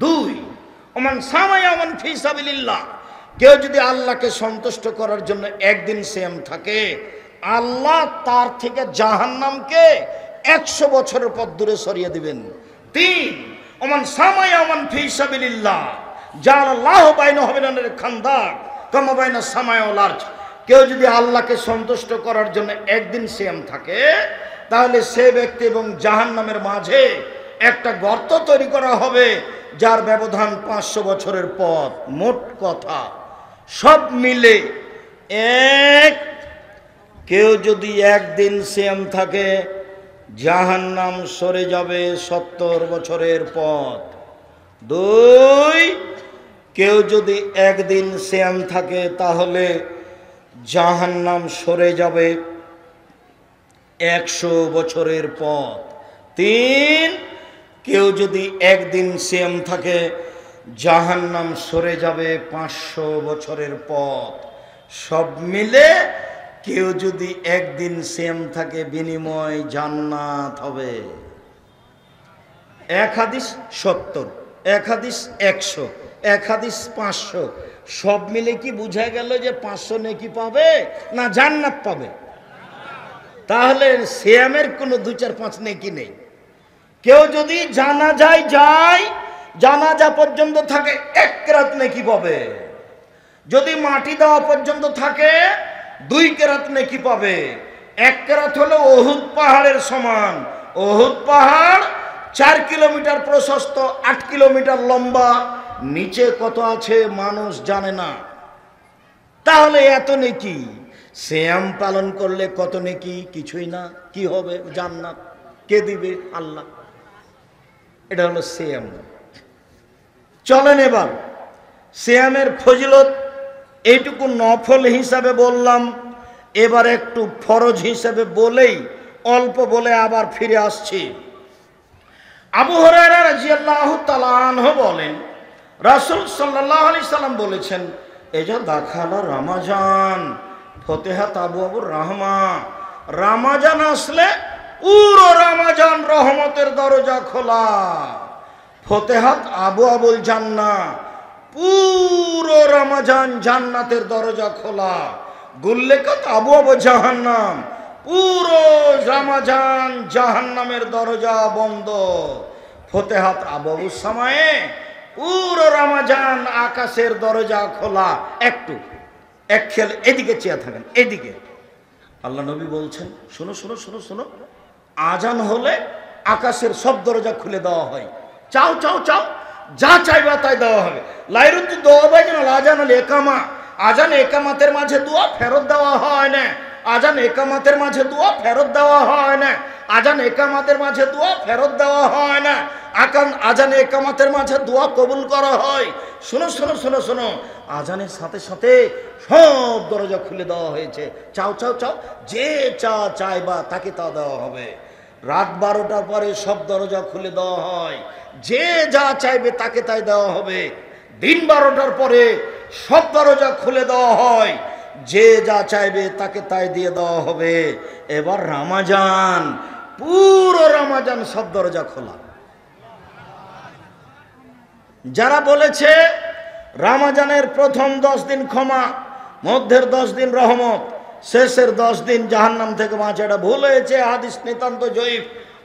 দুই, ওমান সামা ইয়াওমান ফি সাবিলিল্লাহ কেউ যদি আল্লাহকে সন্তুষ্ট করার জন্য একদিন সিয়াম থাকে, আল্লাহ তার থেকে জাহান্নামকে 100 বছরের পথ দূরে সরিয়ে দিবেন। 3 ওমান সামায়া ওমান ফি সাবিলিল্লাহ জাআলাল্লাহু বাইনাহু ওয়াবাইনাল খান্দাক কামা বাইনা সামায়া ওয়াল আরজ। কেউ যদি আল্লাহকে সন্তুষ্ট করার জন্য একদিন সিয়াম থাকে, তাহলে সে ব্যক্তি এবং জাহান্নামের মাঝে একটা গর্ত তৈরি করা হবে, যার ব্যবধান 500 বছরের পথ। মোট কথা সব মিলে কেউ যদি একদিন সিয়াম থাকে, জাহান্নাম সরে যাবে 70 বছরের পথ। 2 কেউ যদি একদিন সিয়াম থাকে, তাহলে জাহান্নাম সরে যাবে 100 বছরের পথ। 3 কেউ যদি একদিন সিয়াম থাকে, জাহান্নাম সরে যাবে 500 বছরের পথ। সব মিলে কেউ যদি একদিন সিয়াম থাকে, বিনিময় জান্নাত হবে। 1 হাদিস 70, 1 হাদিস 100, 1 হাদিস 500। সব মিলে কি বুঝা গেল যে 500 নেকি পাবে না জান্নাত পাবে? তাহলে সিয়ামের কোনো 2, 4, 5 নেকি নেই। কেউ যদি জানাজায় যায়, জানাজা পর্যন্ত থাকে 1 কেরাত নেকি পাবে। যদি মাটি দেওয়া পর্যন্ত থাকে 2 কেরাত নেকি পাবে। 1 কেরাত হলো উহুদ পাহাড়ের সমান। উহুদ পাহাড় 4 কিলোমিটার প্রশস্ত, 8 কিলোমিটার লম্বা। নিচে কত আছে মানুষ জানে না। তাহলে এত নেকি, সিয়াম পালন করলে কত নেকি? কিছুই না। কি হবে? জান্নাত। কে দিবে? আল্লাহ। এটা হলো সিয়াম। চলেন এবার সিয়ামের ফজিলত এইটুকু নফল হিসাবে বললাম, এবার একটু ফরজ হিসাবে বলেই অল্প বলে আবার ফিরে আসছি। আবু হুরায়রা রাদিয়াল্লাহু তাআলা আনহু বলেন, রাসূল সাল্লাল্লাহু আলাইহি সাল্লাম বলেছেন, এজা দাখালা রমাজান ফতেহাত আবওয়াবুর রাহমা। রমাজান আসলে পুরো রমাজান রহমতের দরজা খোলা। ফতেহাত আবওয়াবুল জান্নাহ, পুরো রমাজান জান্নাতের দরজা খোলা। গুল্লেকাত আবওয়াবু জাহান্নাম, পুরো রমাজান জাহান্নামের দরজা বন্ধ। ফতেহাত আবওয়াবুস সামায়ে, পুরো রমাজান আকাশের দরজা খোলা। এক খেয়াল এদিকে চেয়ে থাকেন, এদিকে। আল্লাহ নবী বলছেন, শোনো শোনো শোনো শোনো, আজান হলে আকাশের সব দরজা খুলে দেওয়া হয়। চাও চাও চাও, যা চাইবা তাই দেওয়া হবে। লাইরুদ্দি দোয়া বাইজন আজান আল একামা, আজান একামাতের মাঝে দোয়া ফেরত দেওয়া হয় না। আজান একামাতের মাঝে দোয়া ফেরত দেওয়া হয় না। আজান একামাতের মাঝে দোয়া ফেরত দেওয়া হয় না। আজান একামাতের মাঝে দোয়া কবুল করা হয়। শোনো শোনো শোনো শোনো, আজানের সাথে সাথে সব দরজা খুলে দেওয়া হয়েছে। চাও চাও চাও, যে চা চাইবা তাকে তা দেওয়া হবে। রাত 12টার পরে সব দরজা খুলে দেওয়া হয়, যে যা চাইবে তাকে তাই দেওয়া হবে। দিন 12টার পরে সব দরজা খুলে দেওয়া হয়, যে যা চাইবে তাকে তাই দিয়ে দেওয়া হবে। এবার রমাজান, পুরো রমাজান সব দরজা খোলা। যারা বলেছে রমাজানের প্রথম 10 দিন ক্ষমা, মধ্যের 10 দিন রহমত, শেষের 10 দিন জাহান্নাম থেকে বাঁচা, এটা ভুল হয়েছে। হাদিস নিতান্ত জয়ীফ,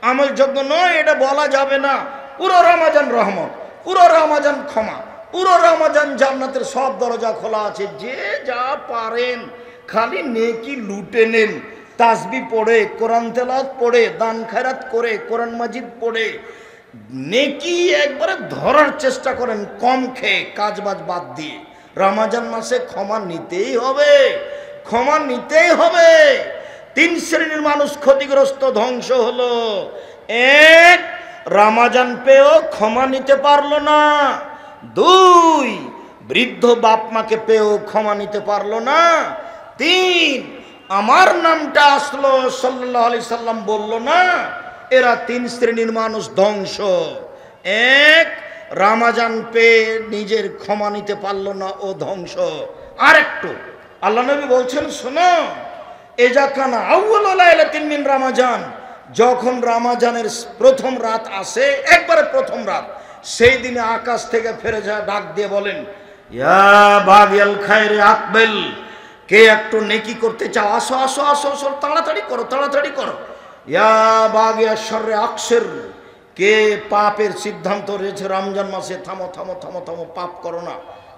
আমলযোগ্য নয়, এটা বলা যাবে না। পুরো রমাজান রহমত, পুরো রমাজান ক্ষমা, পুরো রমাজান জান্নাতের সব দরজা খোলা আছে। যে যা পারেন খালি নেকি লুটে নেন। তাসবিহ পড়ে, কোরআন তেলাওয়াত পড়ে, দান খয়রাত করে, কোরআন মাজিদ পড়ে নেকি একবারে ধরার চেষ্টা করেন, কম খেয়ে, কাজবাজ বাদ দিয়ে। রমাজান মাসে ক্ষমা নিতেই হবে, ক্ষমা নিতেই হবে। 3 শ্রেণীর মানুষ ক্ষতিগ্রস্ত, ধ্বংস হলো। 1, রমাজান পেয়েও ক্ষমা নিতে পারলো না। 2, বৃদ্ধ বাপ মাকে পেয়েও ক্ষমা নিতে পারলো না। 3, আমার নামটা আসলো সাল্লাল্লাহু আলাইহি সাল্লাম বললো না। এরা 3 শ্রেণীর মানুষ ধ্বংস। 1, রমাজান পেয়ে নিজের ক্ষমা নিতে পারলো না, ও ধ্বংস। আর একটু আল্লাহ নবী বলছেন, শোনো, এজা কানা আউয়ালু লাইলাতিন মিন রমাজান, যখন রমাজানের প্রথম রাত আসে, একবারে প্রথম রাত, সেই দিনে আকাশ থেকে ফেরেশতা ডাক দিয়ে বলেন, ইয়া বাগিয়াল খায়রে আকবেল, কে একটু নেকি করতে চাও আসো আসো আসো আসো, তাড়াতাড়ি করো তাড়াতাড়ি করো। ইয়া বাগিয়া শর্রে আকসের, কে পাপের সিদ্ধান্ত রয়েছে রমজান মাসে, থামো থামো থামো থামো, পাপ করো না,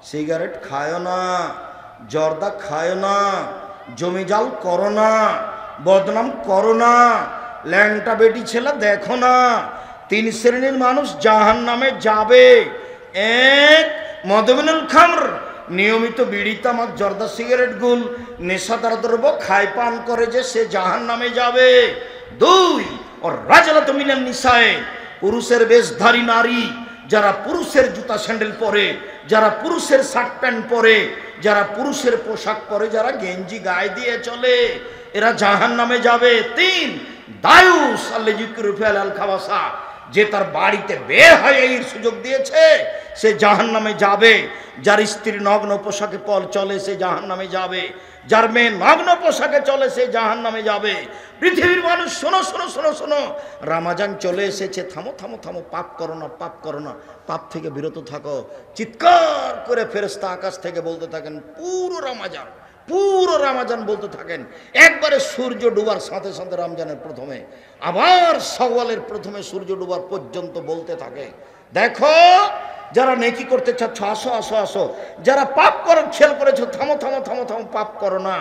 সিগারেট খায় না, জর্দা খায় না, জমিজাল করো না, বদনাম করো না, ল্যাংটা বেটি ছেলে দেখো না। 3 শ্রেণীর মানুষ জাহান্নামে যাবে। এক, মদমিনুল খামর, নিয়মিত বিড়ি তামাক জর্দা সিগারেট গুল নেশাদার দ্রব্য খায় পান করে যে সে জাহান্নামে যাবে। 2, ও রাজলাত মিনান নিসায়ে, পুরুষের বেশধারী নারী, যারা পুরুষের জুতা স্যান্ডেল পরে, যারা পুরুষের শার্ট প্যান্ট পরে, যারা পুরুষের পোশাক পরে, যারা গেঞ্জি গায়ে দিয়ে চলে, এরা জাহান্নামে যাবে। 3, দায়ুস আল খাওয়াসা, যে তার বাড়িতে বের হয়ে এই সুযোগ দিয়েছে সে জাহান্নামে যাবে। যার স্ত্রী নগ্ন পোশাকে চলে সে জাহান্নামে যাবে, যার মেয়ে নগ্ন পোশাকে চলে সে জাহান্নামে যাবে। পৃথিবীর মানুষ শোনো শোনো শোনো শোনো, রমজান চলে এসেছে, থামো থামো থামো, পাপ করো না পাপ করো না, পাপ থেকে বিরত থাকো। চিৎকার করে ফেরেশতা আকাশ থেকে বলতে থাকেন পুরো রমজান বলতে থাকেন। একবারে সূর্য ডুবার সাথে সাথে রমজানের প্রথমে, আবার শাওয়ালের প্রথমে সূর্য ডুবার পর্যন্ত বলতে থাকে। দেখো যারা নেকি করতে চাচ্ছ আসো আসো আসো, যারা পাপ করার খেয়াল করেছো থামো থামো থামো থামো, পাপ করো না।